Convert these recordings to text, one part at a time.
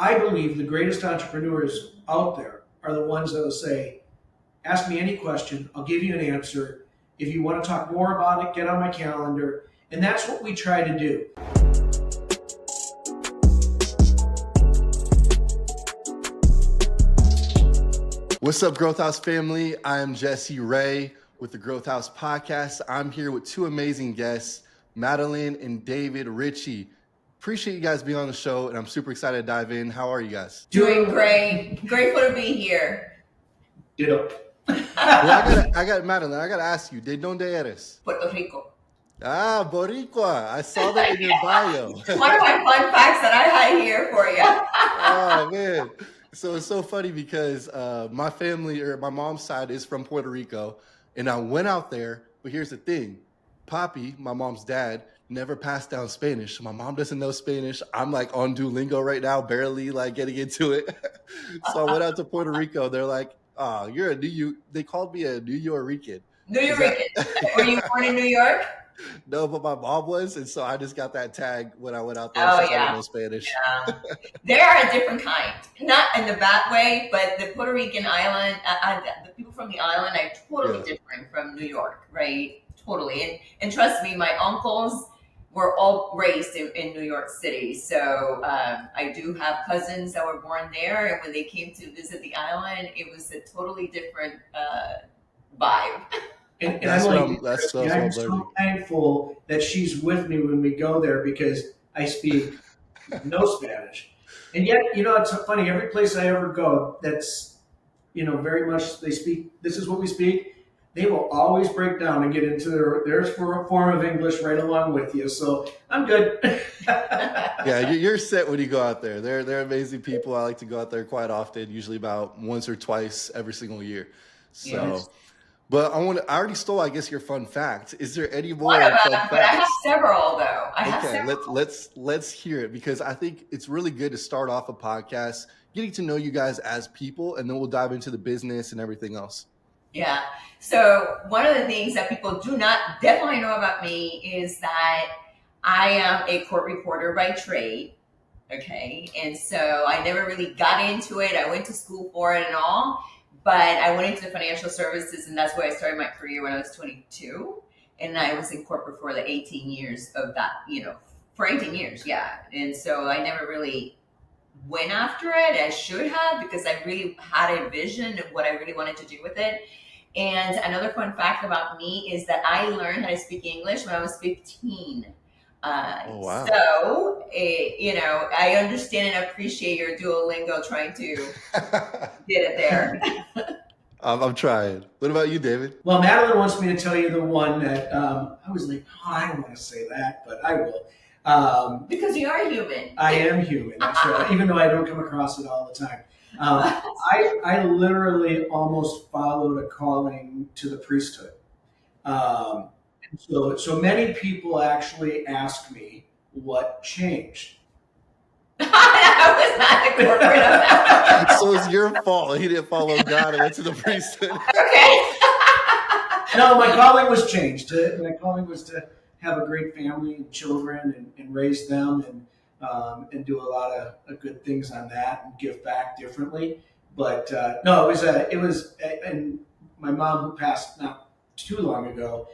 I believe the greatest entrepreneurs out there are the ones that will say, ask me any question, I'll give you an answer. If you want to talk more about it, get on my calendar. And that's what we try to do. What's up, Growth House family? I am Jesse Ray with the Growth House podcast. I'm here with two amazing guests, Madeline and David Ricci. Appreciate you guys being on the show, and I'm super excited to dive in. How are you guys? Doing great. Grateful to be here. Ditto. Well, I got Madeline. I got to ask you, ¿de dónde eres? Puerto Rico. Ah, Boricua. I saw that in your bio. One of my fun facts that I had here for you. Oh, man. So it's so funny because my family, or my mom's side, is from Puerto Rico, and I went out there, but here's the thing. Papi, my mom's dad, never passed down Spanish. My mom doesn't know Spanish. I'm like on Duolingo right now, barely like getting into it. So I went out to Puerto Rico. They're like, oh, you're they called me a New Yorican. New Yorican. Were you born in New York? No, but my mom was, and so I just got that tag when I went out there. Oh, so yeah. I don't know Spanish. Yeah. They are a different kind. Not in the bad way, but the Puerto Rican island, the people from the island are totally different from New York, right? Totally. And trust me, my uncles were all raised in New York City. So I do have cousins that were born there. And when they came to visit the island, it was a totally different vibe. And I'm so thankful that she's with me when we go there because I speak no Spanish. And yet, it's funny, every place I ever go that's, very much they speak, this is what we speak, they will always break down and get into their form of English right along with you. So I'm good. Yeah, you're set when you go out there. They're amazing people. I like to go out there quite often, usually about once or twice every single year. So. Yes. But I already stole, I guess, your fun fact. Is there any more One of fun them, facts? but I have several though. Okay, let's hear it because I think it's really good to start off a podcast getting to know you guys as people, and then we'll dive into the business and everything else. Yeah. So one of the things that people do not definitely know about me is that I am a court reporter by trade. Okay. And so I never really got into it. I went to school for it and all. But I went into financial services, and that's where I started my career when I was 22. And I was in corporate for the 18 years of that, for 18 years, yeah. And so I never really went after it. I should have, because I really had a vision of what I really wanted to do with it. And another fun fact about me is that I learned how to speak English when I was 15. Oh, wow. So, I understand and appreciate your Duolingo trying to get it there. I'm trying. What about you, David? Well, Madeline wants me to tell you the one that I was like, I don't want to say that, but I will. Because you are human. I am human, that's right, even though I don't come across it all the time. I literally almost followed a calling to the priesthood. So many people actually ask me what changed. I was not the corporate of that. So it's your fault. He didn't follow God and went to the priesthood. Okay. No, my calling was changed. My calling was to have a great family and children and raise them and do a lot of good things on that and give back differently. But no, it was, and my mom, who passed not too long ago,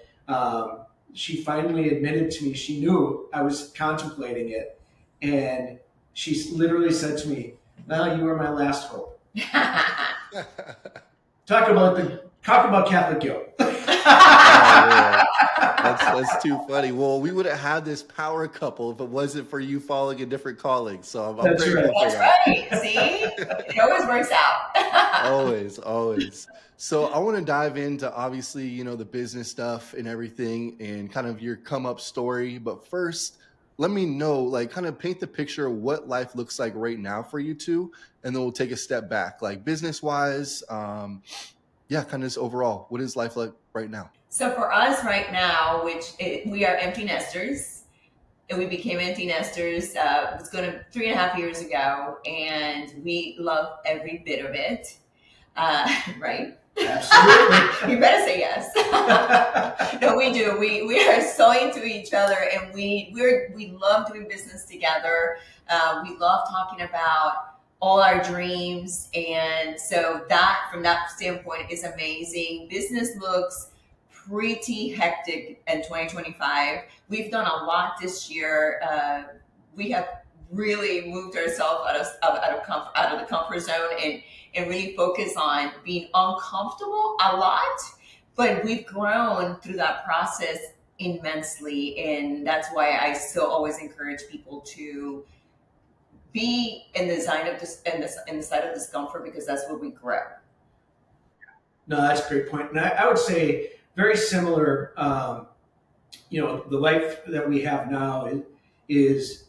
she finally admitted to me, she knew I was contemplating it. And she literally said to me, well, you are my last hope. Talk about Catholic guilt. Oh, yeah. That's too funny. Well, we wouldn't have this power couple if it wasn't for you following a different calling. So I'm That's grateful right. for That's that. right. See? It always works out. Always. So I want to dive into, obviously, the business stuff and everything and kind of your come up story. But first, let me know, kind of paint the picture of what life looks like right now for you two. And then we'll take a step back, business wise. Kind of just overall, what is life like right now? So for us right now, we are empty nesters. And we became empty nesters, it's going to 3.5 years ago. And we love every bit of it. Right? Absolutely. You better say yes. No, we do. We are so into each other, and we love doing business together. We love talking about all our dreams. And so that, from that standpoint, is amazing. Business looks pretty hectic in 2025. We've done a lot this year. We have really moved ourselves out of the comfort zone and really focus on being uncomfortable a lot. But we've grown through that process immensely, and that's why I still always encourage people to be in the side of discomfort, because that's where we grow. No, that's a great point. And I would say very similar. The life that we have now is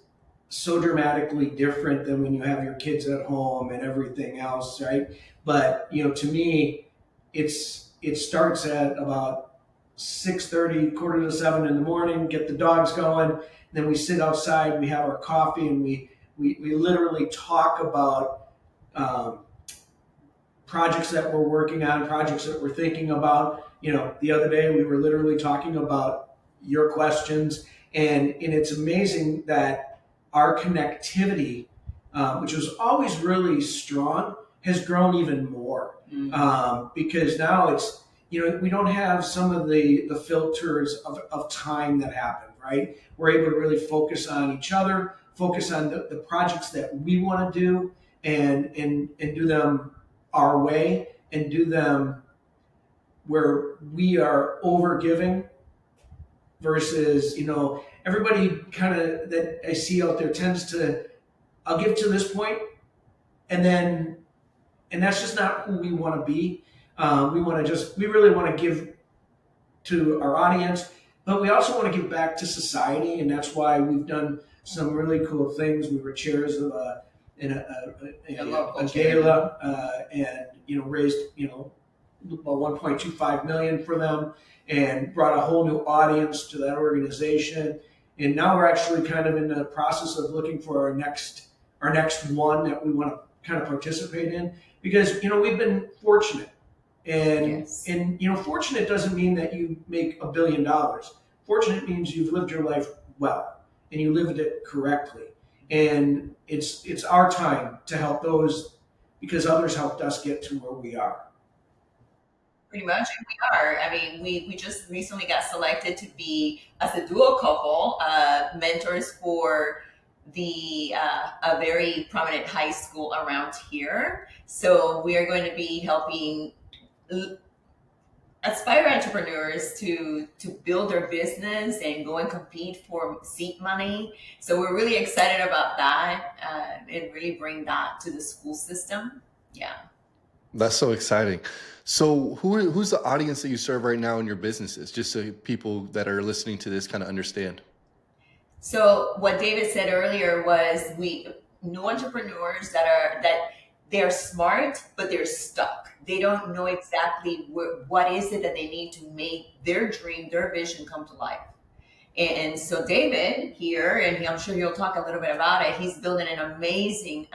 so dramatically different than when you have your kids at home and everything else, right? But to me, it starts at about 6:30, quarter to 7 in the morning. Get the dogs going. Then we sit outside. We have our coffee, and we literally talk about projects that we're working on, projects that we're thinking about. The other day we were literally talking about your questions, and it's amazing that our connectivity, which was always really strong, has grown even more. Because now it's, we don't have some of the filters of time that happen, right? We're able to really focus on each other, focus on the projects that we want to do, and do them our way, and do them where we are over giving versus, everybody kind of that I see out there tends to, I'll give to this point, and that's just not who we want to be. We really want to give to our audience, but we also want to give back to society, and that's why we've done some really cool things. We were chairs of a gala, and raised about 1.25 million for them, and brought a whole new audience to that organization. And now we're actually kind of in the process of looking for our next one that we want to kind of participate in, because we've been fortunate. And Yes. and fortunate doesn't mean that you make $1 billion. Fortunate means you've lived your life well and you lived it correctly. And it's our time to help those, because others helped us get to where we are. Pretty much, and we are. I mean, we just recently got selected to be, as a dual couple, mentors for a very prominent high school around here. So we are going to be helping aspire entrepreneurs to build their business and go and compete for seed money. So we're really excited about that, and really bring that to the school system. Yeah. That's so exciting. So who's the audience that you serve right now in your businesses? Just so people that are listening to this kind of understand. So what David said earlier was, we new entrepreneurs that they're smart, but they're stuck. They don't know exactly what is it that they need to make their dream, their vision come to life. And so David here, and I'm sure he'll talk a little bit about it, he's building an amazing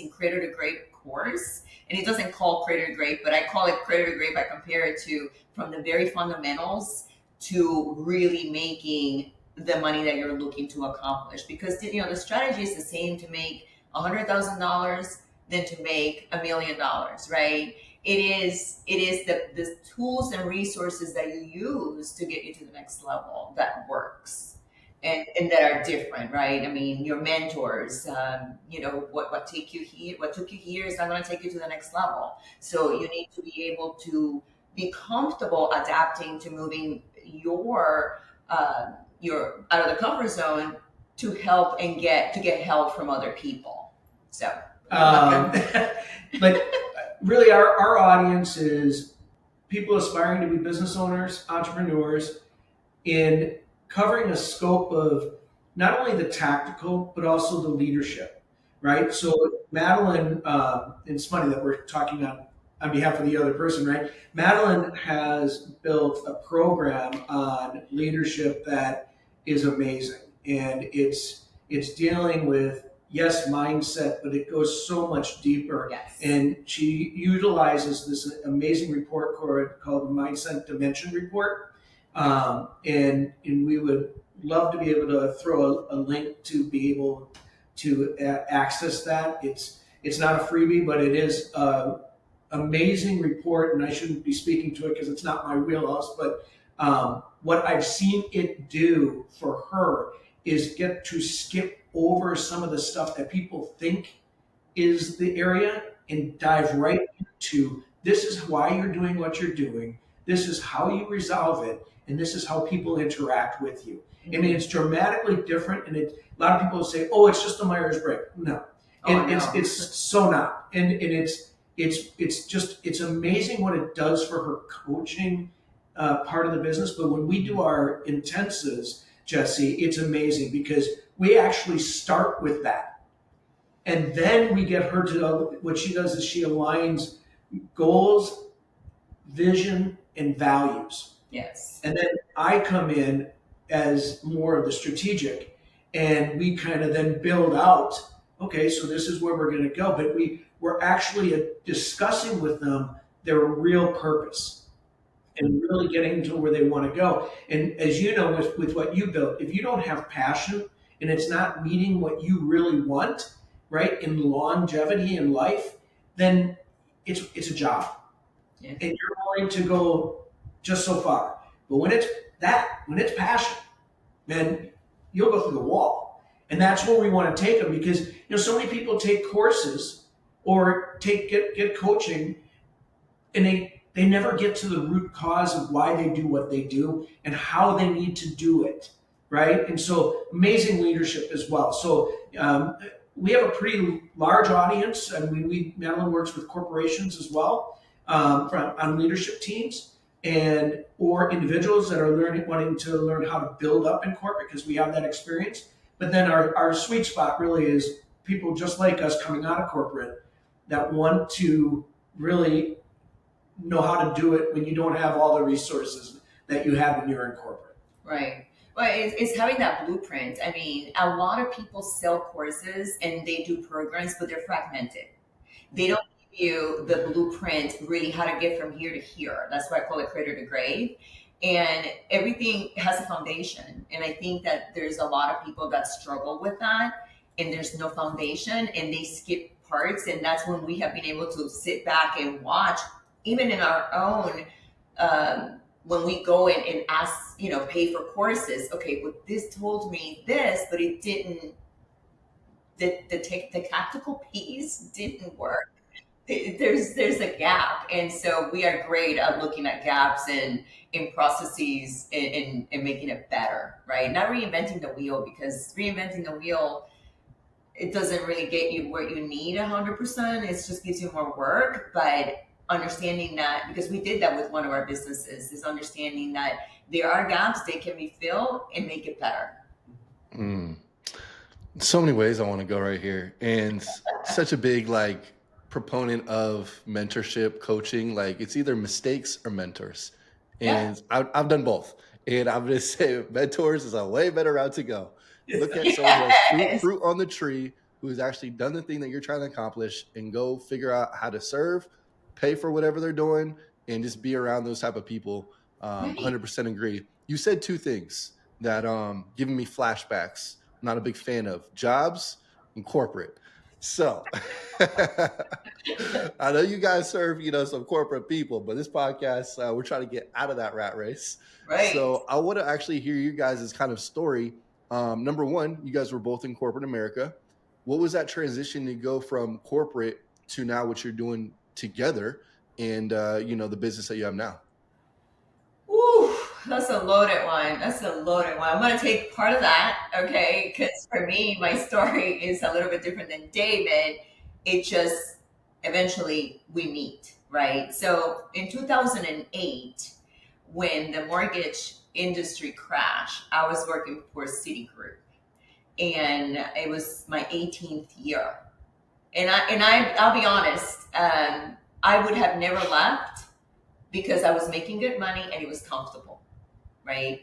Cradle to Grape course. And he doesn't call Cradle to Grape, but I call it Cradle to Grape. I compare it to from the very fundamentals to really making the money that you're looking to accomplish. Because the strategy is the same to make $100,000 than to make $1 million, right? It is the tools and resources that you use to get you to the next level that works, and that are different, right? I mean, your mentors, what took you here is not going to take you to the next level. So you need to be able to be comfortable adapting to moving your out of the comfort zone to help and get help from other people. So, but really, our audience is people aspiring to be business owners, entrepreneurs, in covering a scope of not only the tactical, but also the leadership, right? So Madeline, it's funny that we're talking on behalf of the other person, right? Madeline has built a program on leadership that is amazing. And it's dealing with, yes, mindset, but it goes so much deeper. Yes. And she utilizes this amazing report called the Mindset Dimension Report. And we would love to be able to throw a link to be able to access that. It's not a freebie, but it is an amazing report, and I shouldn't be speaking to it because it's not my wheelhouse, but what I've seen it do for her is get to skip over some of the stuff that people think is the area and dive right into this is why you're doing what you're doing. This is how you resolve it, and this is how people interact with you. I mean, it's dramatically different, and a lot of people say, "Oh, it's just a Myers-Briggs." No, it's so not, and it's amazing what it does for her coaching part of the business. But when we do our intensives, Jesse, it's amazing because we actually start with that. And then we get her to what she does is she aligns goals, vision, and values. Yes. And then I come in as more of the strategic, and we kind of then build out, okay, so this is where we're going to go. But we're actually discussing with them their real purpose and really getting to where they want to go. And as you know, with what you built, if you don't have passion and it's not meeting what you really want, right, in longevity in life, then it's a job. Yeah. And you're willing to go just so far. But when it's passion, man, you'll go through the wall. And that's where we want to take them because so many people take courses or get coaching, and they never get to the root cause of why they do what they do and how they need to do it, right? And so amazing leadership as well. So we have a pretty large audience, and Madeline works with corporations as well on leadership teams and or individuals that are wanting to learn how to build up in corporate because we have that experience. But then our sweet spot really is people just like us coming out of corporate that want to really know how to do it when you don't have all the resources that you have when you're in corporate. Right. Well, it's having that blueprint. I mean, a lot of people sell courses and they do programs, but they're fragmented. They don't give you the blueprint, really how to get from here to here. That's why I call it cradle to grave. And everything has a foundation. And I think that there's a lot of people that struggle with that, and there's no foundation, and they skip parts. And that's when we have been able to sit back and watch, even in our own, when we go in and ask, pay for courses. Okay, well, this told me this, but it didn't. The tactical piece didn't work. There's a gap, and so we are great at looking at gaps and in processes and making it better, right? Not reinventing the wheel, because reinventing the wheel, it doesn't really get you where you need 100%. It just gives you more work, but understanding that, because we did that with one of our businesses, is understanding that there are gaps, they can be filled and make it better. So many ways I want to go right here, and such a big proponent of mentorship, coaching. It's either mistakes or mentors, and I've done both. And I'm going to say mentors is a way better route to go. Look at someone who has fruit on the tree, who has actually done the thing that you're trying to accomplish, and go figure out how to serve, pay for whatever they're doing, and just be around those type of people. 100% agree. You said two things that giving me flashbacks. I'm not a big fan of jobs and corporate. So I know you guys serve, some corporate people, but this podcast, we're trying to get out of that rat race. Right. So I want to actually hear you guys' kind of story. Number one, you guys were both in corporate America. What was that transition to go from corporate to now what you're doing together and, the business that you have now? Ooh, that's a loaded one. I'm going to take part of that, okay? Because for me, my story is a little bit different than David. It just, eventually we meet, right? So in 2008, when the mortgage industry crashed, I was working for Citigroup, and it was my 18th year. And I'll be honest, I would have never left because I was making good money and it was comfortable, right?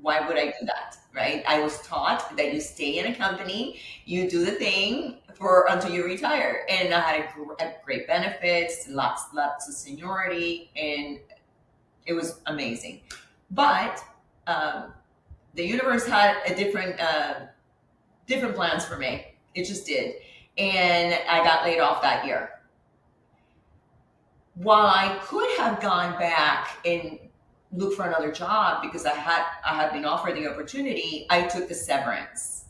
Why would I do that, right? I was taught that you stay in a company, you do the thing until you retire. And I had great benefits, lots of seniority, and it was amazing. But the universe had a different plans for me. It just did. and I got laid off that year. While I could have gone back and look for another job because I had been offered the opportunity, I took the severance.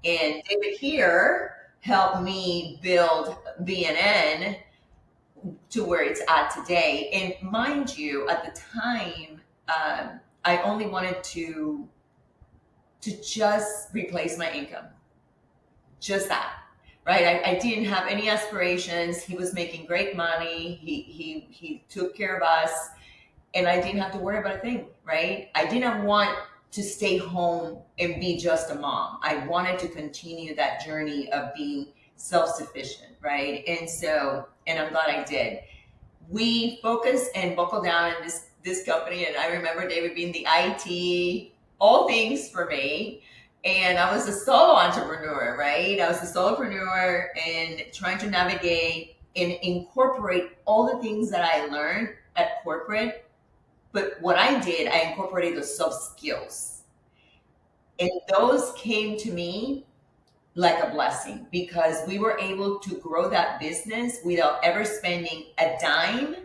And David here helped me build BNN to where it's at today. And mind you, at the time, I only wanted to just replace my income, just that, right? I didn't have any aspirations. He was making great money. He took care of us, and I didn't have to worry about a thing, right? I didn't want to stay home and be just a mom. I wanted to continue that journey of being self-sufficient, right? And I'm glad I did. We focused and buckled down in this company, and I remember David being the IT, all things for me. And I was a solo entrepreneur, right? I was a solopreneur and trying to navigate and incorporate all the things that I learned at corporate. But what I did, I incorporated those soft skills. And those came to me like a blessing because we were able to grow that business without ever spending a dime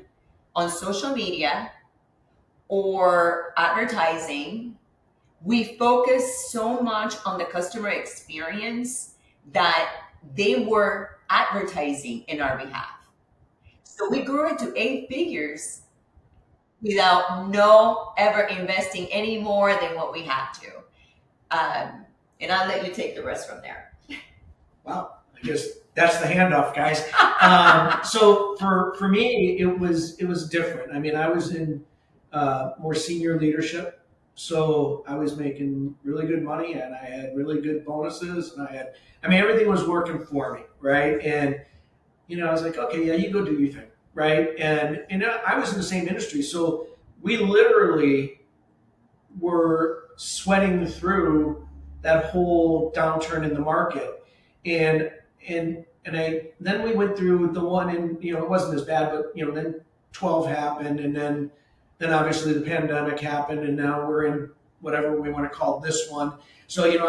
on social media or advertising. We focused so much on the customer experience that they were advertising in our behalf. So we grew it to 8 figures without no ever investing any more than what we had to. And I'll let you take the rest from there. Wow, I guess that's the handoff, guys. So for me, it was different. I mean, I was in more senior leadership. So I was making really good money and I had really good bonuses and everything was working for me, right? And, I was like, okay, yeah, you go do your thing, right? And I was in the same industry. So we literally were sweating through that whole downturn in the market. And then we went through the one and, it wasn't as bad, but, then 12 happened and then obviously the pandemic happened, and now we're in whatever we want to call this one. So, it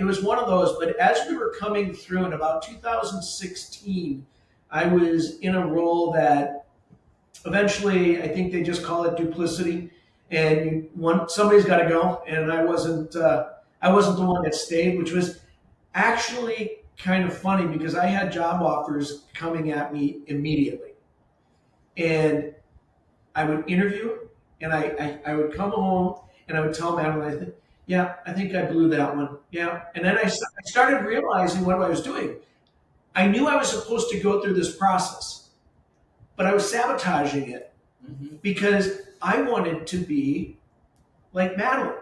was one of those. But as we were coming through in about 2016, I was in a role that eventually I think they just call it duplicity, and somebody's got to go, and I wasn't the one that stayed, which was actually kind of funny because I had job offers coming at me immediately, and I would interview, and I would come home, and I would tell Madeline, I think I blew that one. Yeah. And then I started realizing what I was doing. I knew I was supposed to go through this process, but I was sabotaging it because I wanted to be like Madeline.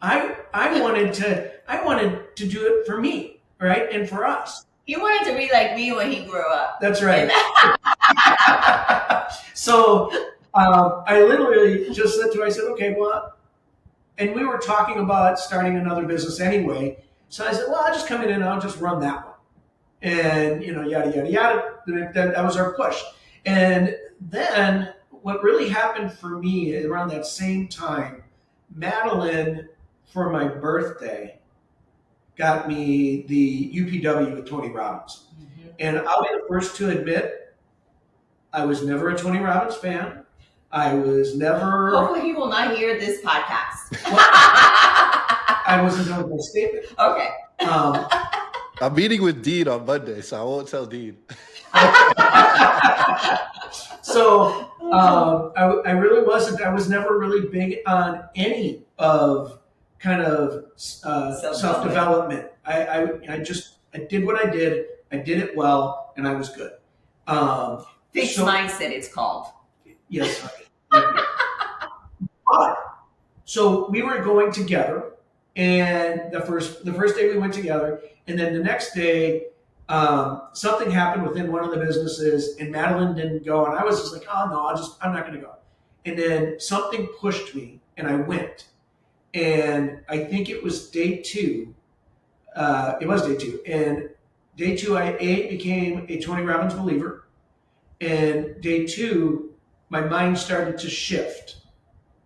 I wanted to do it for me, right? And for us. He wanted to be like me when he grew up. That's right. So I literally just said to her, I said, okay, well, and we were talking about starting another business anyway. So I said, well, I'll just come in and I'll just run that one. And, yada, yada, yada. That was our push. And then what really happened for me around that same time, Madeline, for my birthday, got me the UPW with Tony Robbins. Mm-hmm. And I'll be the first to admit, I was never a Tony Robbins fan. I was never... Hopefully he will not hear this podcast. I wasn't done with my statement. Okay. I'm meeting with Dean on Monday, so I won't tell Dean. So I really wasn't. I was never really big on any of kind of self-development. I did what I did. I did it well, and I was good. Fixed mindset, it's called. Yes. But so we were going together, and the first day we went together, and then the next day something happened within one of the businesses, and Madeline didn't go, and I was just like, oh no, I'm not going to go. And then something pushed me, and I went, and I think it was day 2. It was day 2, and day 2 I became a Tony Robbins believer, and day 2 my mind started to shift.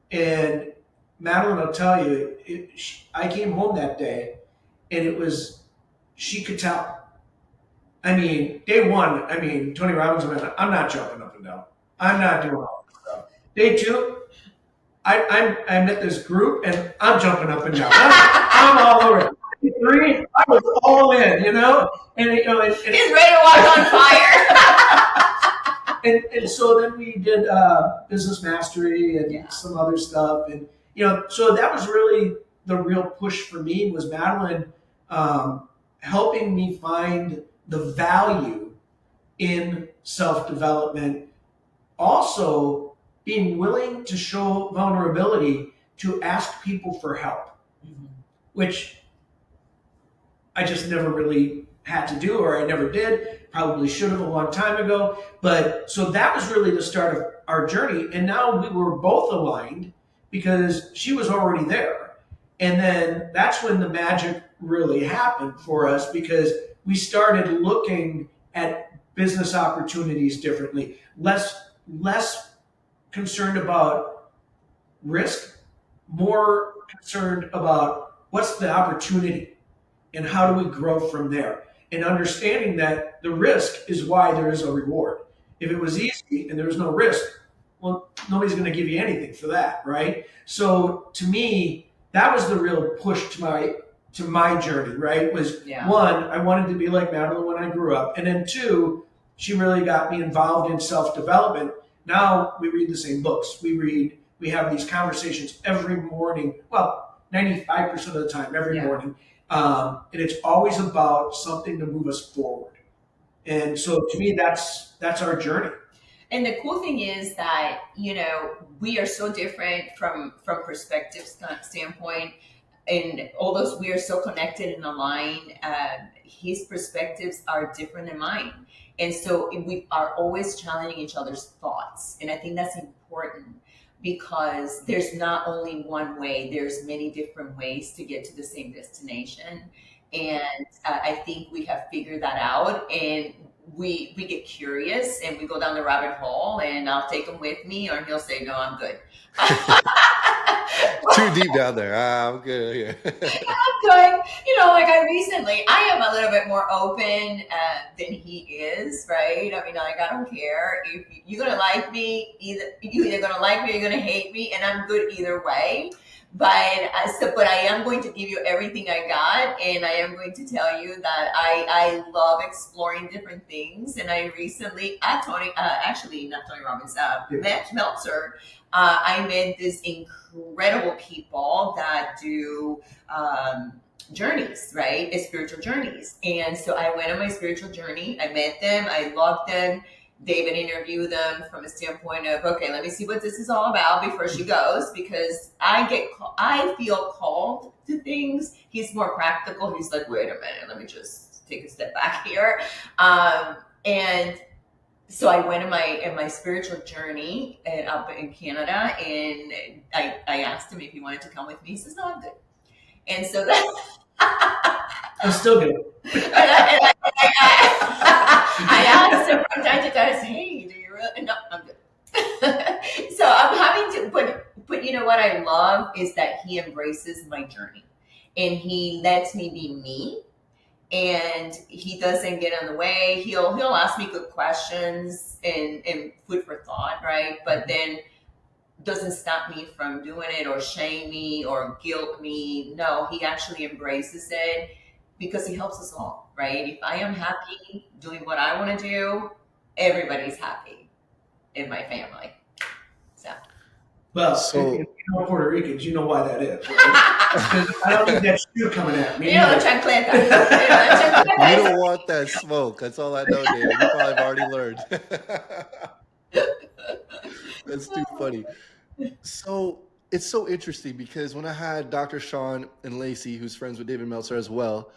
And Madeline will tell you, I came home that day, and she could tell. I mean, day one, I mean, Tony Robbins went, I'm not jumping up and down. I'm not doing all this stuff. Day two, I met this group and I'm jumping up and down. I'm all over it. Day three, I was all in, you know? And, you know, He's ready to walk on fire. and so then we did business mastery and some other stuff. And, you know, so that was really the real push for me was Madeline helping me find the value in self-development, also being willing to show vulnerability to ask people for help, which I just never really had to do, or I never did. Probably should have a long time ago. But so that was really the start of our journey. And now we were both aligned because she was already there. And then that's when the magic really happened for us because we started looking at business opportunities differently, less concerned about risk, more concerned about what's the opportunity and how do we grow from there, and understanding that the risk is why there is a reward. If it was easy and there was no risk, well, nobody's going to give you anything for that, right? So to me, that was the real push to my journey, right? Was one, I wanted to be like Madeline when I grew up, and then two, she really got me involved in self-development. Now we read the same books. We have these conversations every morning. Well, 95% of the time, every morning. And it's always about something to move us forward. And so to me, that's our journey. And the cool thing is that, you know, we are so different from perspective standpoint. And although we are so connected and aligned, his perspectives are different than mine. And so we are always challenging each other's thoughts. And I think that's important because there's not only one way, there's many different ways to get to the same destination. And I think we have figured that out, and we get curious and we go down the rabbit hole, and I'll take him with me, or he'll say, no, I'm good. Too deep down there. I'm good here. I'm good. You know, like I am a little bit more open than he is, right? I mean, like, I don't care if you're gonna like me. You're either gonna like me or you're gonna hate me, and I'm good either way. But I am going to give you everything I got, and I am going to tell you that I love exploring different things. And I recently, actually not Tony Robbins, Matt Meltzer, I met this incredible people that do journeys, right? Spiritual journeys. And so I went on my spiritual journey. I met them. I loved them. David interviewed them from a standpoint of, okay, let me see what this is all about before she goes, because I feel called to things. He's more practical. He's like, wait a minute, let me just take a step back here. And so I went in my spiritual journey up in Canada, and I asked him if he wanted to come with me. He says, no, I'm good. And so that's I'm still good. I asked him from time to time, hey, do you really? No, I'm good. So I'm having to, but you know what I love is that he embraces my journey, and he lets me be me, and he doesn't get in the way. He'll ask me good questions and food for thought, right? But then doesn't stop me from doing it or shame me or guilt me. No, he actually embraces it because he helps us all, right? If I am happy doing what I want to do, everybody's happy in my family. So. Well, so you know Puerto Ricans, you know why that is, right? Because I don't need that shoe coming at me. You know the chancleta. You don't want that smoke. That's all I know, David. You probably have already learned. That's too funny. So it's so interesting because when I had Dr. Sean and Lacey, who's friends with David Meltzer as well,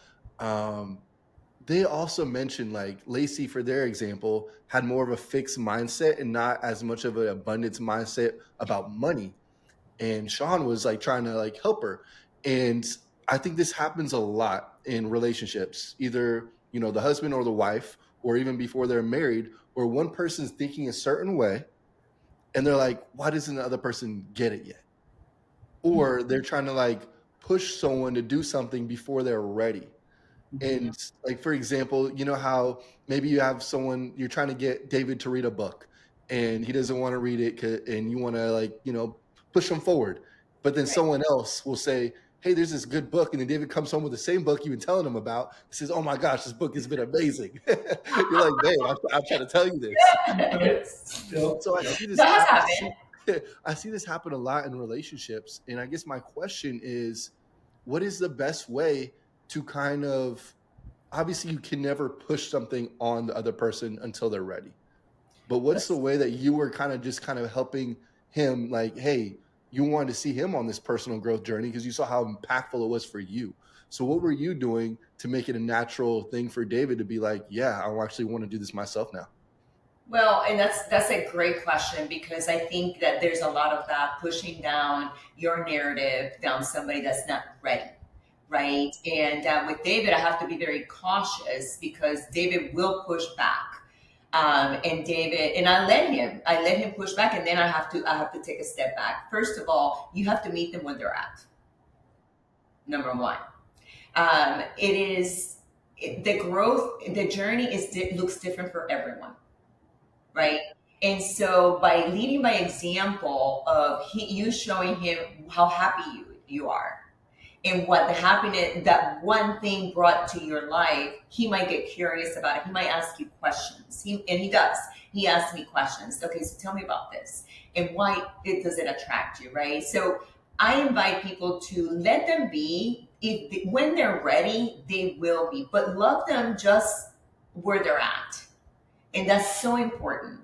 they also mentioned like Lacey, for their example, had more of a fixed mindset and not as much of an abundance mindset about money. And Sean was like trying to like help her. And I think this happens a lot in relationships, either, you know, the husband or the wife, or even before they're married, where one person's thinking a certain way and they're like, why doesn't the other person get it yet? Or they're trying to like push someone to do something before they're ready. And like, for example, you know how maybe you have someone, you're trying to get David to read a book and he doesn't want to read it and you want to, like, push him forward. But then Right. someone else will say, hey, there's this good book. And then David comes home with the same book you've been telling him about. He says, oh my gosh, this book has been amazing. You're like, babe, I'm trying to tell you this. Right? Yep. So I see this, That has happened. I see this happen a lot in relationships. And I guess my question is, what is the best way to kind of, obviously you can never push something on the other person until they're ready. But what's the way that you were kind of helping him, like, hey, you wanted to see him on this personal growth journey because you saw how impactful it was for you. So what were you doing to make it a natural thing for David to be like, yeah, I actually want to do this myself now? Well, and that's a great question, because I think that there's a lot of that pushing down your narrative down somebody that's not ready, right? And with David, I have to be very cautious because David will push back. And I let him push back, and then I have to take a step back. First of all, you have to meet them where they're at. Number one, the journey looks different for everyone, right? And so by leading by example of you showing him how happy you are, and what the happiness that one thing brought to your life, he might get curious about it. He might ask you questions. He does. He asks me questions. Okay, so tell me about this and why does it attract you, right? So I invite people to let them be. When they're ready, they will be. But love them just where they're at, and that's so important,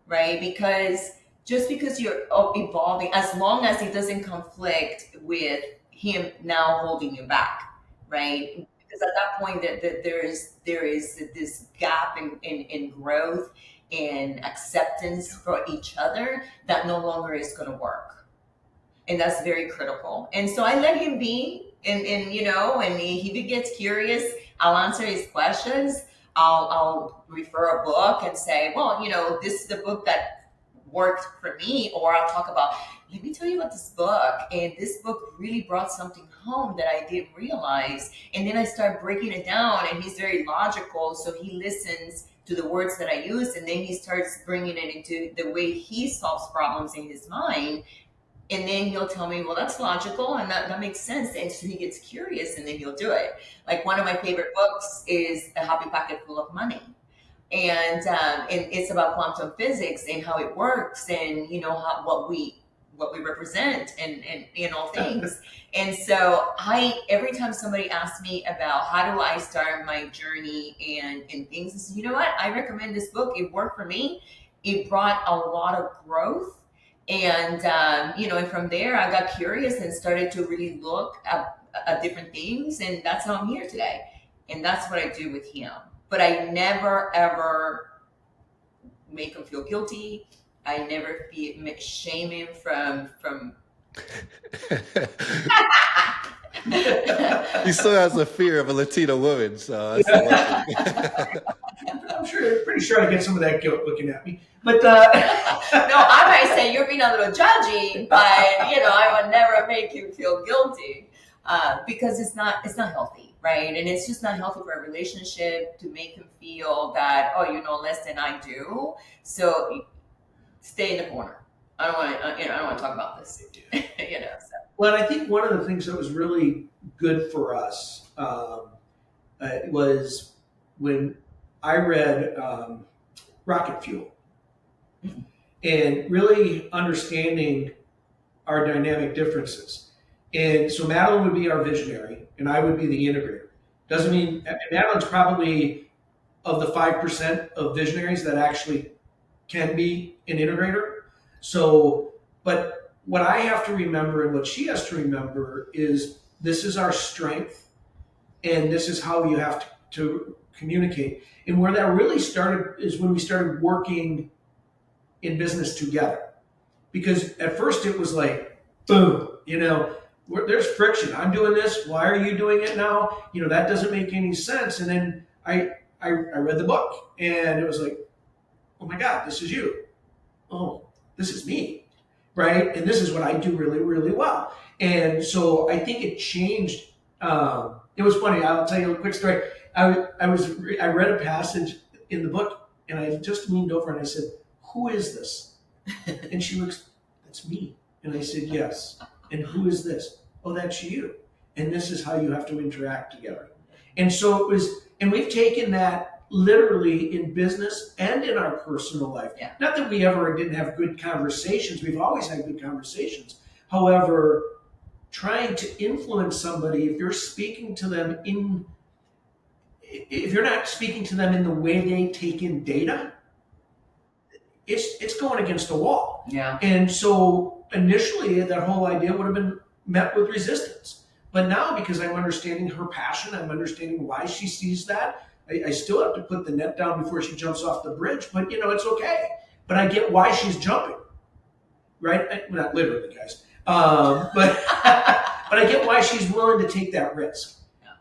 right? Because just because you're evolving, as long as it doesn't conflict with him now holding you back, right? Because at that point that there is this gap in growth and acceptance for each other that no longer is going to work, and that's very critical. And so I let him be, and if he gets curious, I'll answer his questions. I'll refer a book and say, well, this is the book that worked for me, or I'll talk about, let me tell you about this book, and this book really brought something home that I didn't realize. And then I start breaking it down, and he's very logical, so he listens to the words that I use, and then he starts bringing it into the way he solves problems in his mind. And then he'll tell me, well, that's logical, and that makes sense. And so he gets curious, and then he'll do it. Like, one of my favorite books is A Happy Pocket Full of Money. And it's about quantum physics and how it works, and what we represent, and things. And so every time somebody asks me about how do I start my journey and things, I say, you know what? I recommend this book. It worked for me. It brought a lot of growth. And, and from there I got curious and started to really look at different things. And that's how I'm here today. And that's what I do with him. But I never, ever make him feel guilty. I never shame him from He still has a fear of a Latina woman, so that's the one thing. Pretty sure I get some of that guilt looking at me. But no, I might say you're being a little judgy, but I would never make you feel guilty, because it's not healthy, right? And it's just not healthy for a relationship to make him feel that, oh, you know less than I do, so stay in the corner. I don't want to talk about this. So. Well, I think one of the things that was really good for us was when I read Rocket Fuel, and really understanding our dynamic differences. And so Madeline would be our visionary, and I would be the integrator. Doesn't mean Madeline's probably of the 5% of visionaries that actually can be an integrator. So, but what I have to remember and what she has to remember is this is our strength, and this is how you have to communicate. And where that really started is when we started working in business together. Because at first it was like, boom, there's friction. I'm doing this. Why are you doing it now? That doesn't make any sense. And then I read the book, and it was like, oh my God, this is you. Oh, this is me, right? And this is what I do really, really well. And so I think it changed It was funny. I'll tell you a quick story. I read a passage in the book, and I just leaned over and I said, "Who is this?" And she looks, "That's me." And I said, "Yes." "And who is this?" "Oh, that's you. And this is how you have to interact together." And so it was, and we've taken that literally in business and in our personal life. Yeah. Not that we ever didn't have good conversations. We've always had good conversations. However, trying to influence somebody, if you're speaking to them if you're not speaking to them in the way they take in data, it's going against the wall. Yeah. And so initially that whole idea would have been met with resistance. But now, because I'm understanding her passion, I'm understanding why she sees that. I still have to put the net down before she jumps off the bridge, but it's okay. But I get why she's jumping, right? Not literally, guys. But but I get why she's willing to take that risk.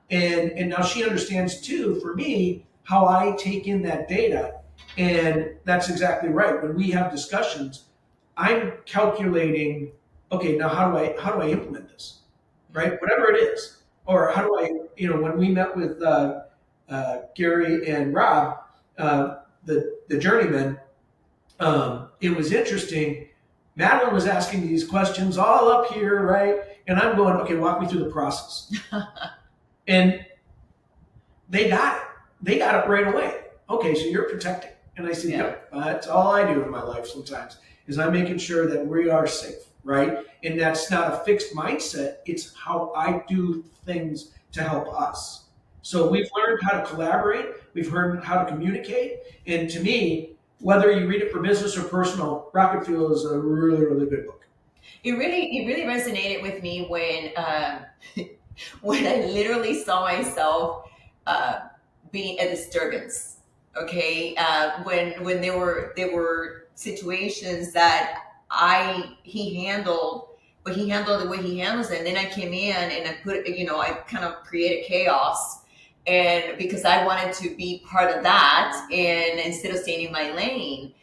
Yeah. And now she understands too, for me, how I take in that data. And that's exactly right. When we have discussions, I'm calculating, okay, now how do I implement this? Right? Whatever it is. Or how do I, when we met with Gary and Rob, the journeyman, it was interesting. Madeline was asking these questions all up here, right? And I'm going, okay, walk me through the process. And they got it. They got it right away. Okay, so you're protecting. And I said, yep, that's all I do in my life sometimes, is I'm making sure that we are safe, right? And that's not a fixed mindset. It's how I do things to help us. So we've learned how to collaborate. We've learned how to communicate. And to me, whether you read it for business or personal, Rocket Fuel is a really, really good book. It really resonated with me when when I literally saw myself being a disturbance. Okay, when there were situations that he handled, but he handled the way he handles it, and then I came in and I kind of created chaos, and because I wanted to be part of that, and instead of staying in my lane.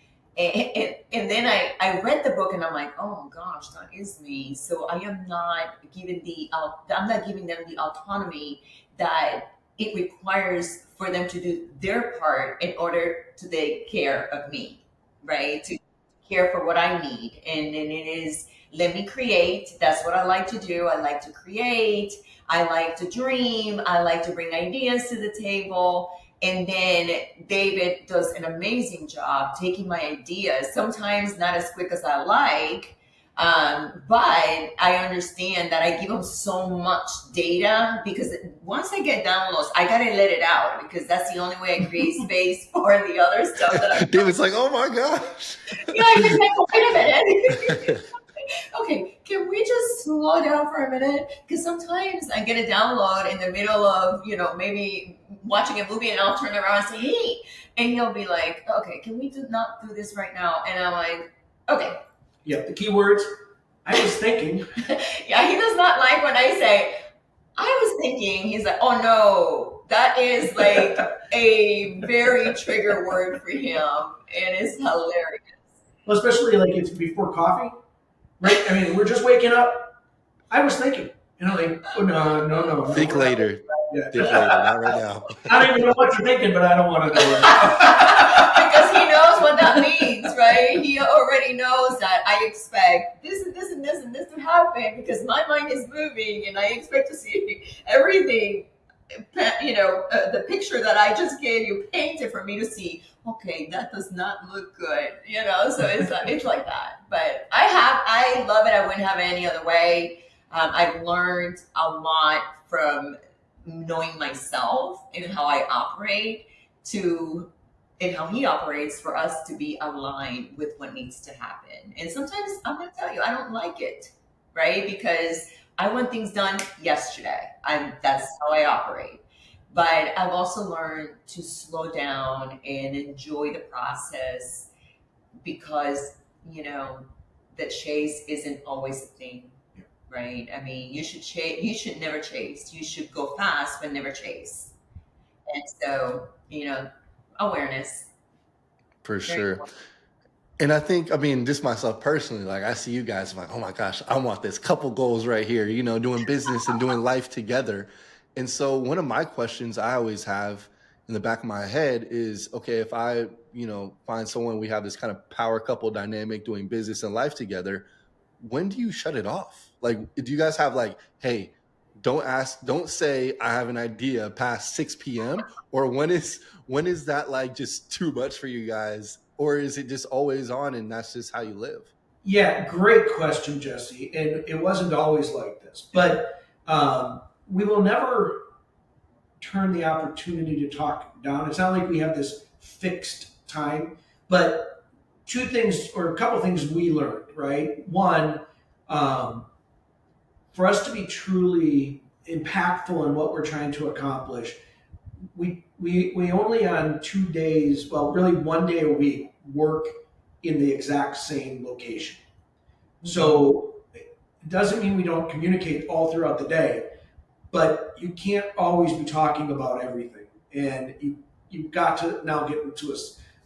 And then I read the book and I'm like, oh my gosh, that is me. So I am not giving them the autonomy that it requires for them to do their part in order to take care of me, right? To care for what I need. And then it is, let me create. That's what I like to do. I like to create. I like to dream. I like to bring ideas to the table. And then David does an amazing job taking my ideas, sometimes not as quick as I like, but I understand that I give him so much data, because once I get downloads, I got to let it out, because that's the only way I create space for the other stuff that I'm David's like, oh my gosh. Yeah, he's like, wait a minute. Okay, can we just slow down for a minute? Because sometimes I get a download in the middle of, maybe watching a movie, and I'll turn around and say, hey, and he'll be like, okay, can we not do this right now? And I'm like, okay. Yeah, the key words, I was thinking. Yeah, he does not like when I say, I was thinking. He's like, oh no, that is like a very trigger word for him, and it's hilarious. Well, especially like it's before coffee. Right? I mean, we're just waking up. I was thinking. Like, oh, no. Think later. Yeah. Think later, not right now. I don't even know what you're thinking, but I don't want to know it. Because he knows what that means, right? He already knows that I expect this and this and this and this to happen, because my mind is moving and I expect to see everything, the picture that I just gave you painted for me to see. Okay, that does not look good, so it's like that. But I love it. I wouldn't have it any other way. I've learned a lot from knowing myself and how I operate and how he operates, for us to be aligned with what needs to happen. And sometimes I'm going to tell you, I don't like it, right? Because I want things done yesterday. That's how I operate. But I've also learned to slow down and enjoy the process, because, the chase isn't always a thing, right? I mean, you should never chase. You should go fast, but never chase. And so, awareness. For sure. And I think, just myself personally, like I see you guys, I'm like, oh my gosh, I want this couple goals right here, doing business and doing life together. And so one of my questions I always have in the back of my head is, okay, if I, find someone, we have this kind of power couple dynamic doing business and life together, when do you shut it off? Like, do you guys have like, hey, don't say I have an idea past 6 p.m. or when is that like just too much for you guys? Or is it just always on and that's just how you live? Yeah, great question, Jesse. And it wasn't always like this, but we will never turn the opportunity to talk down. It's not like we have this fixed time, but two things or a couple things we learned, right? One, for us to be truly impactful in what we're trying to accomplish, we only on 2 days, well, really 1 day a week, work in the exact same location. So it doesn't mean we don't communicate all throughout the day, but you can't always be talking about everything. And you've got to now get into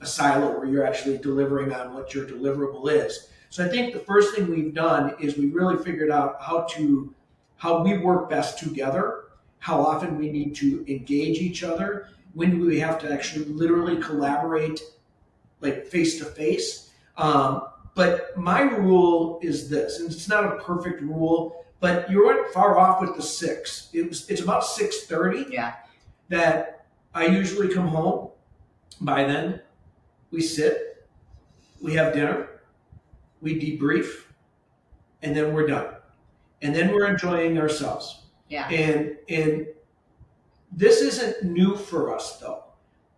a silo where you're actually delivering on what your deliverable is. So I think the first thing we've done is we really figured out how we work best together, how often we need to engage each other, when do we have to actually literally collaborate like face to face. But my rule is this, and it's not a perfect rule, but you weren't far off with the 6. It's about 6:30 Yeah. that I usually come home. By then, we sit, we have dinner, we debrief, and then we're done. And then we're enjoying ourselves. Yeah. And this isn't new for us though.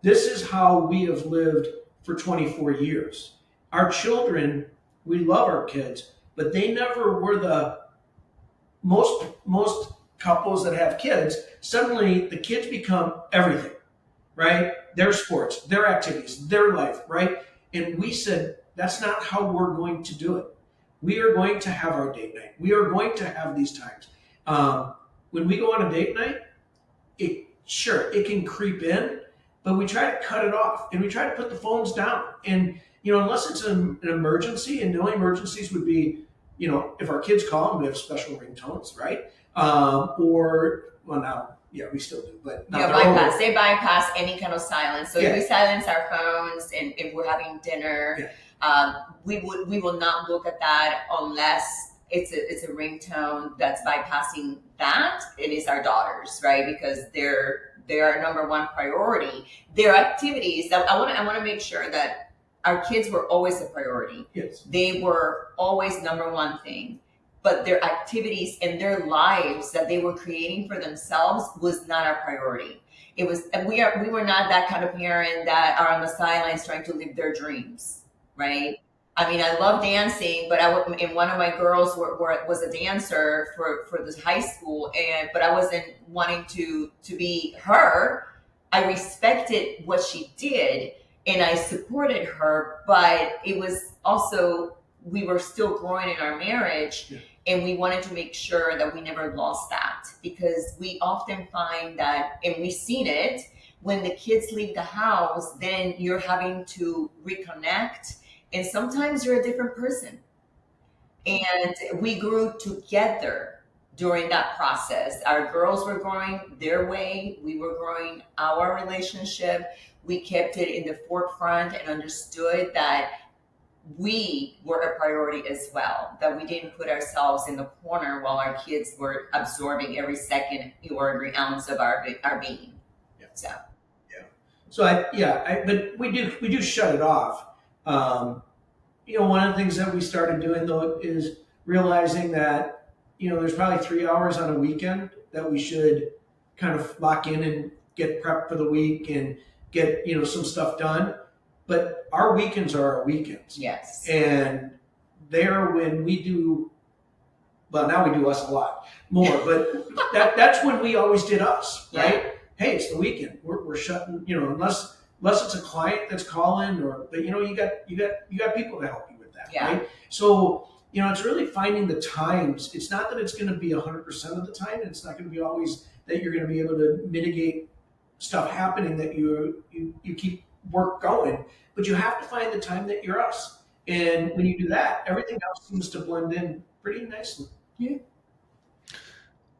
This is how we have lived for 24 years. Our children, we love our kids, but they never were the most couples that have kids, suddenly the kids become everything, right? Their sports, their activities, their life, right? And we said, that's not how we're going to do it. We are going to have our date night. We are going to have these times. When we go on a date night, it can creep in, but we try to cut it off and we try to put the phones down. And, unless it's an emergency, and the only emergencies would be, if our kids call and we have special ringtones, right? Now, yeah, we still do, but now They bypass any kind of silence. So if we silence our phones and if we're having dinner, we will not look at that unless it's a ringtone that's bypassing that. It is our daughters, right? Because they're our number one priority. Their activities. I want to make sure that our kids were always a priority. Yes. They were always number one thing. But their activities and their lives that they were creating for themselves was not our priority. It was, and we were not that kind of parent that are on the sidelines trying to live their dreams, right? I mean, I love dancing, but and one of my girls was a dancer for this high school, but I wasn't wanting to be her. I respected what she did and I supported her, but it was also, we were still growing in our marriage. Yeah. And we wanted to make sure that we never lost that, because we often find that, and we've seen it, when the kids leave the house, then you're having to reconnect. And sometimes you're a different person. And we grew together during that process. Our girls were growing their way. We were growing our relationship. We kept it in the forefront and understood that we were a priority as well, that we didn't put ourselves in the corner while our kids were absorbing every second or every ounce of our being. Yeah. But we do shut it off. One of the things that we started doing though is realizing that, there's probably 3 hours on a weekend that we should kind of lock in and get prepped for the week and get, some stuff done. But our weekends are our weekends. Yes. And there when we do, well, now we do us a lot more, but that's when we always did us, right? Yeah. Hey, it's the weekend. We're shutting, unless it's a client that's calling but you got people to help you with that, yeah. Right? So, it's really finding the times. It's not that it's going to be 100% of the time. And it's not going to be always that you're going to be able to mitigate stuff happening that you keep work going, but you have to find the time that you're us. And when you do that, everything else seems to blend in pretty nicely. Yeah.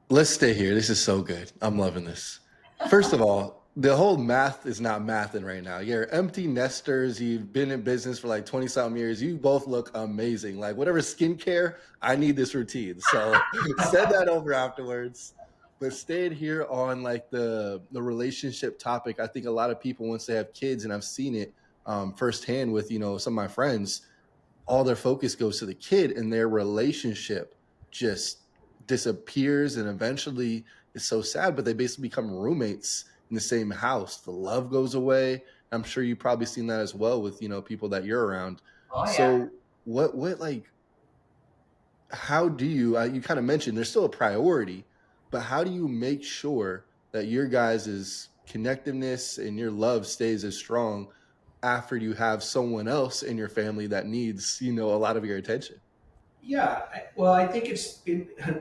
Let's stay here. This is so good. I'm loving this. First of all, the whole math is not mathing right now. You're empty nesters. You've been in business for like 20 something years. You both look amazing. Like whatever skincare, I need this routine. So send that over afterwards. But staying here on like the relationship topic, I think a lot of people once they have kids, and I've seen it firsthand with some of my friends, all their focus goes to the kid and their relationship just disappears, and eventually it's so sad, but they basically become roommates in the same house. The love goes away. I'm sure you've probably seen that as well with people that you're around. Oh yeah. So what like how do you you kind of mentioned there's still a priority, but how do you make sure that your guys' connectiveness and your love stays as strong after you have someone else in your family that needs a lot of your attention? Yeah, well, I think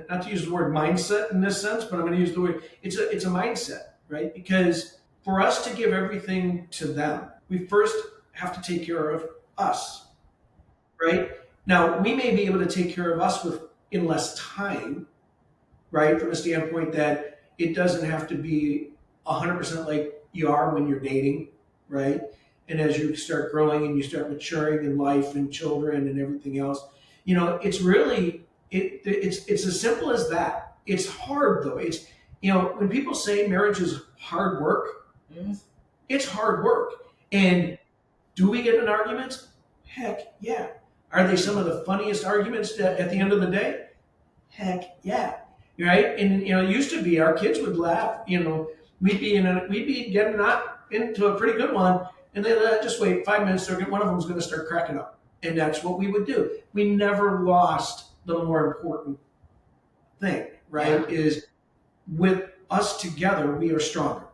not to use the word mindset in this sense, but I'm going to use the word, it's a mindset, right? Because for us to give everything to them, we first have to take care of us, right? Now, we may be able to take care of us in less time, right? From a standpoint that it doesn't have to be 100% like you are when you're dating, right? And as you start growing and you start maturing in life and children and everything else, it's really it's as simple as that. It's hard though. It's when people say marriage is hard work, Mhm. it's hard work. And do we get in arguments? Heck yeah. Are they some of the funniest arguments at the end of the day? Heck yeah. Right? And it used to be our kids would laugh, we'd be getting not into a pretty good one, and they just wait 5 minutes, one of them's gonna start cracking up. And that's what we would do. We never lost the more important thing, right? Yeah. Is with us together, we are stronger.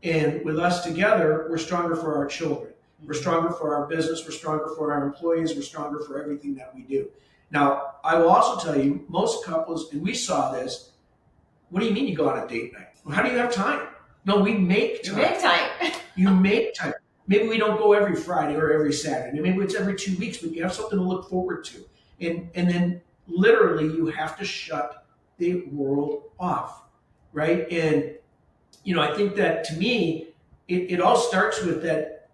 And with us together, we're stronger for our children. We're stronger for our business. We're stronger for our employees. We're stronger for everything that we do. Now, I will also tell you, most couples, and we saw this, what do you mean you go on a date night? Well, how do you have time? No, we make You time. make time. You make time. Maybe we don't go every Friday or every Saturday. Maybe it's every 2 weeks, but you have something to look forward to. And then literally you have to shut the world off, right? And I think that to me, it all starts with that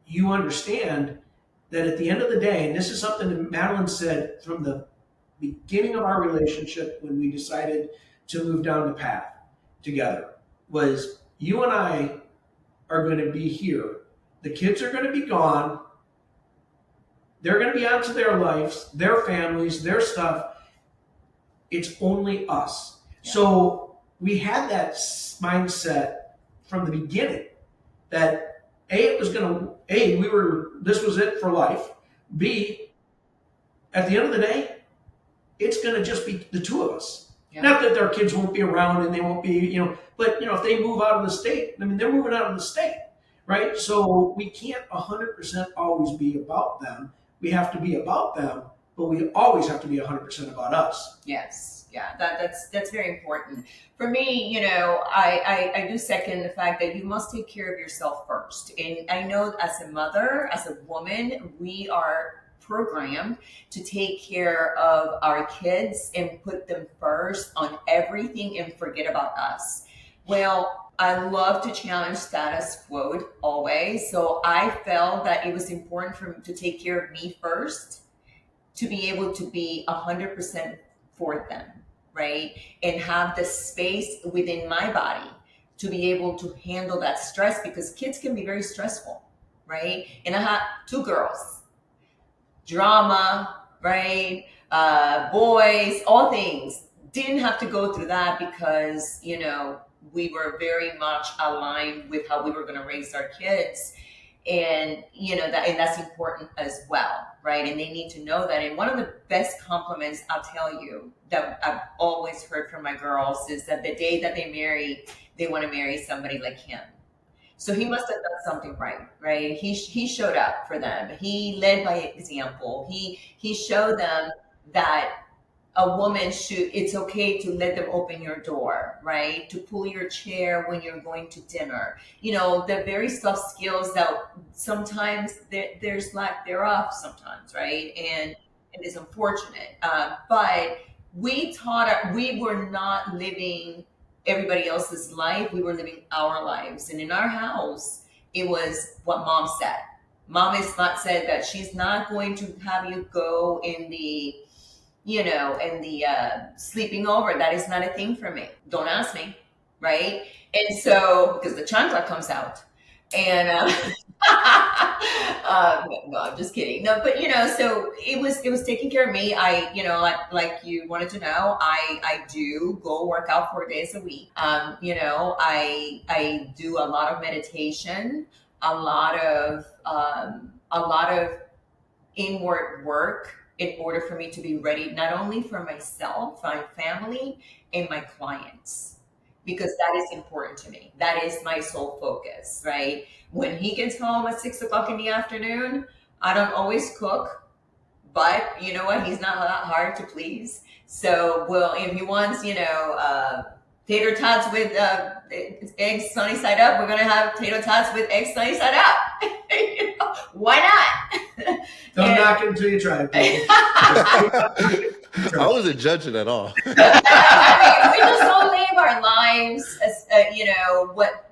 you understand that at the end of the day, and this is something that Madeline said from the beginning of our relationship when we decided to move down the path together, was you and I are going to be here. The kids are going to be gone. They're going to be on to their lives, their families, their stuff. It's only us. Yeah. So we had that mindset from the beginning that this was it for life. B, at the end of the day, it's going to just be the two of us. Yeah. Not that their kids won't be around and they won't be, but if they move out of the state, they're moving out of the state, right? So we can't 100% always be about them. We have to be about them, but we always have to be 100% about us. Yes, yeah, that's very important. For me, I do second the fact that you must take care of yourself first. And I know as a mother, as a woman, we are programmed to take care of our kids and put them first on everything and forget about us. Well, I love to challenge status quo always. So I felt that it was important for me to take care of me first, to be able to be 100% for them, right? And have the space within my body to be able to handle that stress, because kids can be very stressful, right? And I had 2 girls, drama, right? Boys, all things. Didn't have to go through that because, we were very much aligned with how we were going to raise our kids. And that's important as well, right? And they need to know that. And one of the best compliments I'll tell you that I've always heard from my girls is that the day that they marry, they want to marry somebody like him. So he must have done something right? He showed up for them. He led by example. He showed them that a woman it's okay to let them open your door, right? To pull your chair when you're going to dinner. The very soft skills that sometimes there's lack thereof sometimes, right? And it is unfortunate. But we were not living everybody else's life. We were living our lives. And in our house, it was what mom said. Mom is not said that she's not going to have you go in the, sleeping over. That is not a thing for me. Don't ask me. Right. And so, because the chancla comes out. And no, I'm just kidding. No, but so it was taking care of me. I, like you wanted to know, I do go work out 4 days a week. I do a lot of meditation, a lot of inward work in order for me to be ready, not only for myself, my family, and my clients, because that is important to me. That is my sole focus, right? When he gets home at 6 o'clock in the afternoon, I don't always cook, but you know what? He's not that hard to please. So, well, if he wants, tater tots with eggs sunny side up, we're gonna have tater tots with eggs sunny side up. Why not? Don't knock it until you try it. I wasn't judging at all. I mean, we just don't live our lives as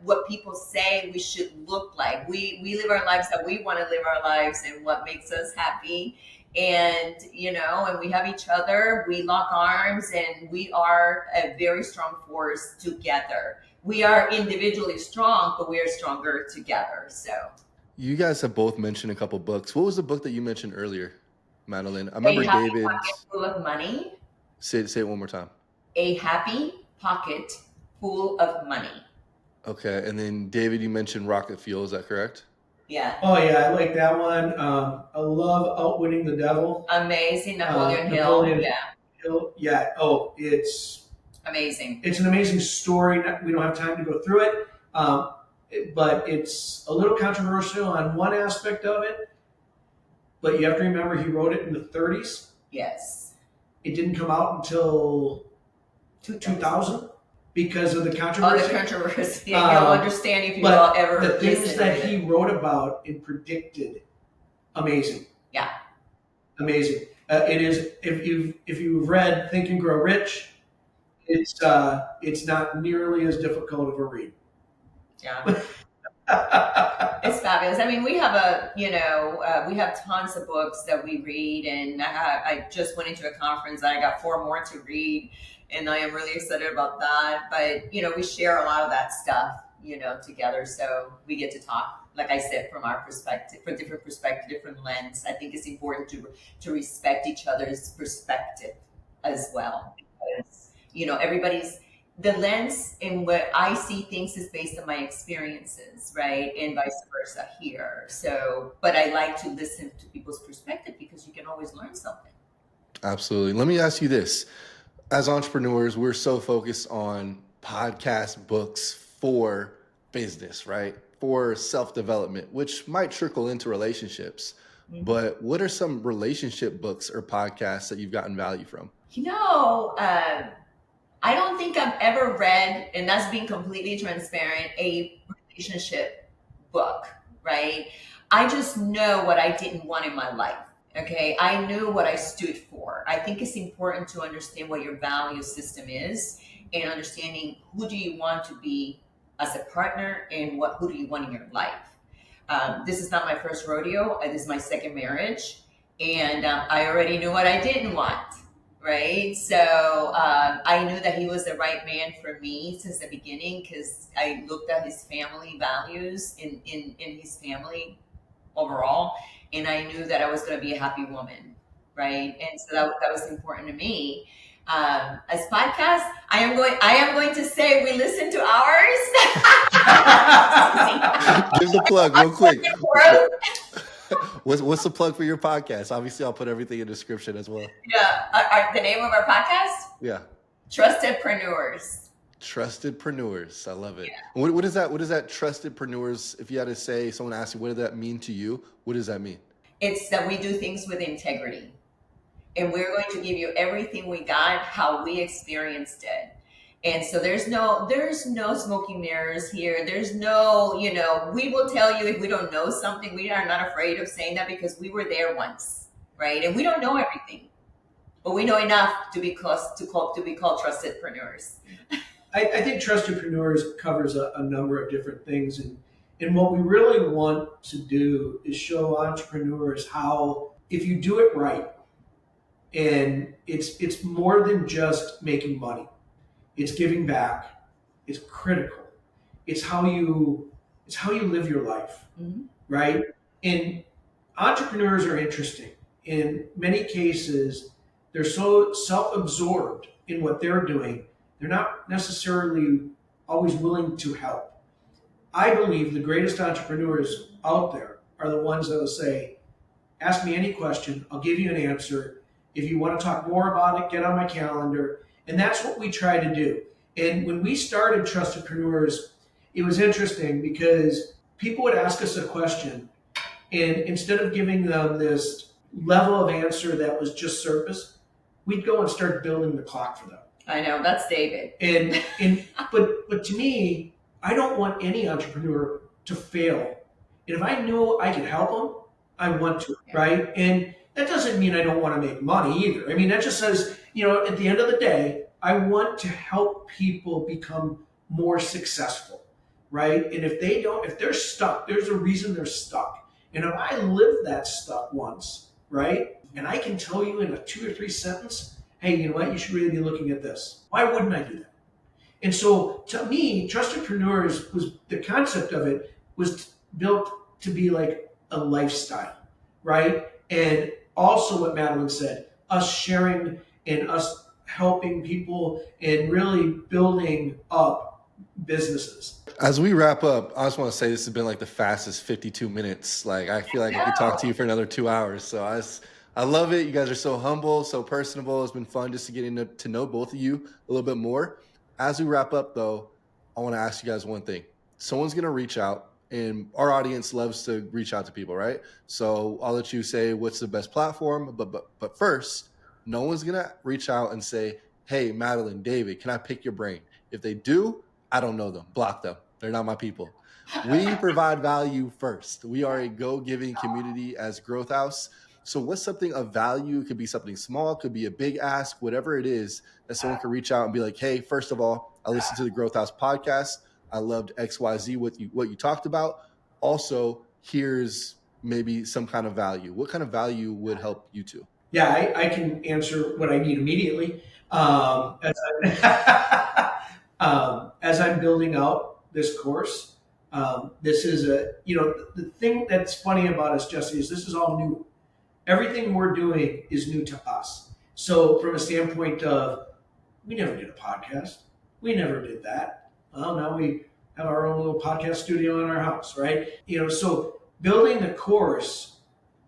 what people say we should look like. We live our lives that we want to live our lives and what makes us happy. And and we have each other. We lock arms, and we are a very strong force together. We are individually strong, but we are stronger together. So You guys have both mentioned a couple books. What was the book that you mentioned earlier, Madeline? I remember A Happy David. Pocket Full of Money. Say it one more time. A Happy Pocket Full of Money. Okay, and then David, you mentioned Rocket Fuel. Is that correct? Yeah. Oh yeah, I like that one. I love Outwitting the Devil. Amazing. Napoleon Hill. Napoleon Yeah. Hill. Yeah. Oh, it's Amazing. an amazing story. We don't have time to go through it, but it's a little controversial on one aspect of it. But you have to remember, he wrote it in the 30s. Yes. It didn't come out until 2000 because of the Oh, controversy. the controversy. You'll understand if you all But ever the things listen that to he it. wrote about and predicted, amazing. Yeah. Amazing. It is. If you've read Think and Grow Rich, it's not nearly as difficult of a read. Yeah. It's fabulous. I mean, we have we have tons of books that we read, and I just went into a conference and I got 4 more to read, and I am really excited about that. But we share a lot of that stuff, together, so we get to talk, like I said, from our perspective, from different perspective, different lens. I think it's important to respect each other's perspective as well, because everybody's. The lens in what I see things is based on my experiences, right? And vice versa here. So, but I like to listen to people's perspective because you can always learn something. Absolutely. Let me ask you this. As entrepreneurs, we're so focused on podcast books for business, right? For self-development, which might trickle into relationships. Mm-hmm. But what are some relationship books or podcasts that you've gotten value from? I don't think I've ever read, and that's being completely transparent, a relationship book, right? I just know what I didn't want in my life. Okay. I knew what I stood for. I think it's important to understand what your value system is and understanding who do you want to be as a partner and who do you want in your life. This is not my first rodeo. This is my second marriage. And I already knew what I didn't want. Right. So I knew that he was the right man for me since the beginning because I looked at his family values in his family overall. And I knew that I was going to be a happy woman. Right. And so that was important to me. As podcasts, I am going to say we listen to ours. Give the plug real quick. What's the plug for your podcast? Obviously, I'll put everything in the description as well. Yeah. The name of our podcast? Yeah. Trustedpreneurs. Trustedpreneurs. I love it. Yeah. What is that? What is that Trustedpreneurs? If you had to say, someone asked you, what does that mean to you? What does that mean? It's that we do things with integrity. And we're going to give you everything we got, how we experienced it. And so there's no smoking mirrors here. There's no, we will tell you if we don't know something. We are not afraid of saying that because we were there once, right? And we don't know everything. but we know enough to be called Trustedpreneurs. I think Trustedpreneurs covers a number of different things. And what we really want to do is show entrepreneurs how, if you do it right, and it's more than just making money. It's giving back. It's critical. It's how you live your life, Mm-hmm. right? And entrepreneurs are interesting. In many cases, they're so self-absorbed in what they're doing, they're not necessarily always willing to help. I believe the greatest entrepreneurs out there are the ones that will say, ask me any question, I'll give you an answer. If you want to talk more about it, get on my calendar. And that's what we try to do. And when we started Trustedpreneurs, it was interesting because people would ask us a question, and instead of giving them this level of answer that was just surface, we'd go and start building the clock for them. I know, that's David. But to me, I don't want any entrepreneur to fail. And if I know I can help them, I want to, right? And that doesn't mean I don't want to make money either. I mean, that just says, at the end of the day, I want to help people become more successful, right? And if they're stuck, there's a reason they're stuck. And if I lived that stuck once, right? And I can tell you in a 2 or 3 sentence, hey, you know what? You should really be looking at this. Why wouldn't I do that? And so to me, Trustedpreneurs was, the concept of it was built to be like a lifestyle, right? And also what Madeline said, us sharing and us helping people and really building up businesses. As we wrap up, I just want to say this has been like the fastest 52 minutes. Like, I feel like I could talk to you for another 2 hours. So I love it. You guys are so humble, so personable. It's been fun just to get to know both of you a little bit more. As we wrap up, though, I want to ask you guys one thing. Someone's going to reach out, and our audience loves to reach out to people, right? So I'll let you say what's the best platform. But first, no one's going to reach out and say, hey, Madeline, David, can I pick your brain? If they do, I don't know them. Block them. They're not my people. We provide value first. We are a go-giving community as Growth House. So what's something of value? It could be something small, could be a big ask, whatever it is that someone can reach out and be like, hey, first of all, I listened to the Growth House podcast. I loved XYZ, what you talked about. Also, here's maybe some kind of value. What kind of value would help you two? Yeah, I can answer what I need immediately. As I'm building out this course, this is the thing that's funny about us, Jesse, is this is all new. Everything we're doing is new to us. So from a standpoint of, we never did a podcast. We never did that. Well, now we have our own little podcast studio in our house, right? So building the course,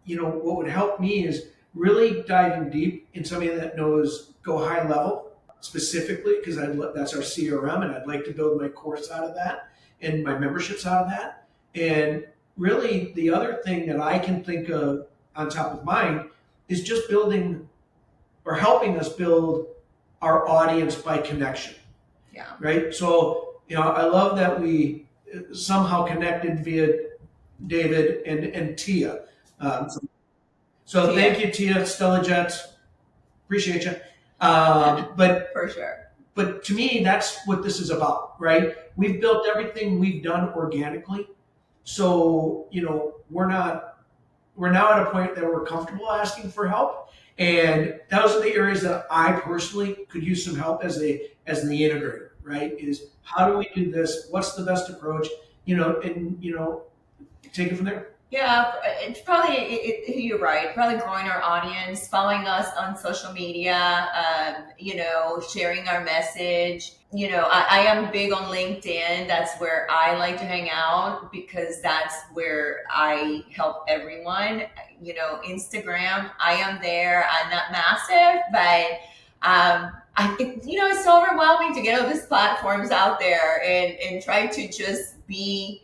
what would help me is really diving deep in something that knows go high level specifically, because that's our CRM, and I'd like to build my course out of that and my memberships out of that. And really the other thing that I can think of on top of mine is just building or helping us build our audience by connection. Yeah. Right. So, I love that we somehow connected via David and Tia. So Tia. Thank you, Tia, Stella Jets. Appreciate you. But For sure. But to me, that's what this is about, right? We've built everything we've done organically. So, we're now at a point that we're comfortable asking for help. And those are the areas that I personally could use some help as the integrator, right? Is how do we do this? What's the best approach? Take it from there. Yeah, it's probably, you're right, probably growing our audience, following us on social media, sharing our message. I am big on LinkedIn. That's where I like to hang out because that's where I help everyone. Instagram, I am there. I'm not massive, but I think, it's so overwhelming to get all these platforms out there and try to just be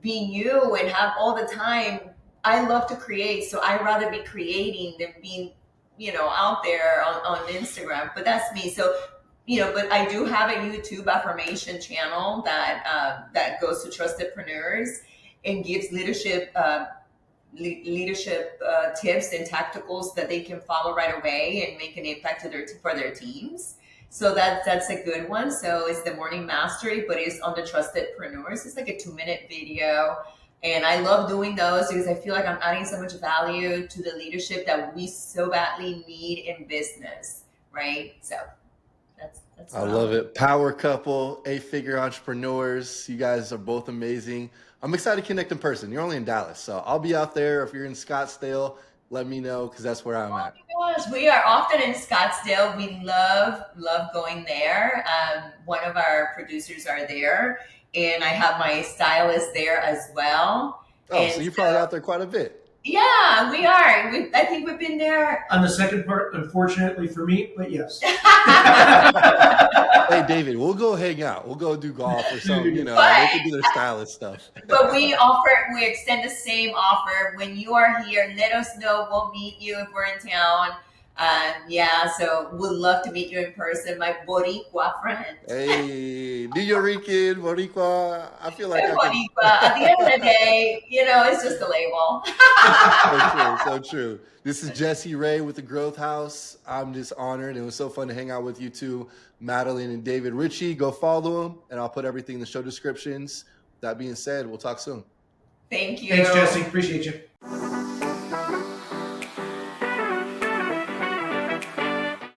you and have all the time. I love to create, so I'd rather be creating than being, out there on Instagram. But that's me. So, but I do have a YouTube affirmation channel that goes to Trustedpreneurs and gives leadership leadership tips and tacticals that they can follow right away and make an impact for their teams. So that's a good one. So it's the Morning Mastery, but it's on the Trustedpreneurs. It's like a 2-minute video. And I love doing those because I feel like I'm adding so much value to the leadership that we so badly need in business, right? So that's I love it. Power couple, 8-figure entrepreneurs. You guys are both amazing. I'm excited to connect in person. You're only in Dallas, so I'll be out there. If you're in Scottsdale, let me know because that's where I'm at. Oh my gosh, we are often in Scottsdale. We love going there. One of our producers are there, and I have my stylist there as well. Oh, and so you're probably out there quite a bit. Yeah, we are. I think we've been there. On the second part, unfortunately for me, but yes. Hey, David, we'll go hang out. We'll go do golf or something. You know, But- they can do their stylist stuff. But we extend the same offer. When you are here, let us know. We'll meet you if we're in town. So we'd love to meet you in person, my Boricua friend. Hey, New Yorican, Boricua. I feel like Boricua. At the end of the day, it's just a label. So true. This is Jesse Ray with the Growth House. I'm just honored. It was so fun to hang out with you two, Madeline and David Ricci. Go follow them, and I'll put everything in the show descriptions. That being said, we'll talk soon. Thank you. Thanks, Jesse. Appreciate you.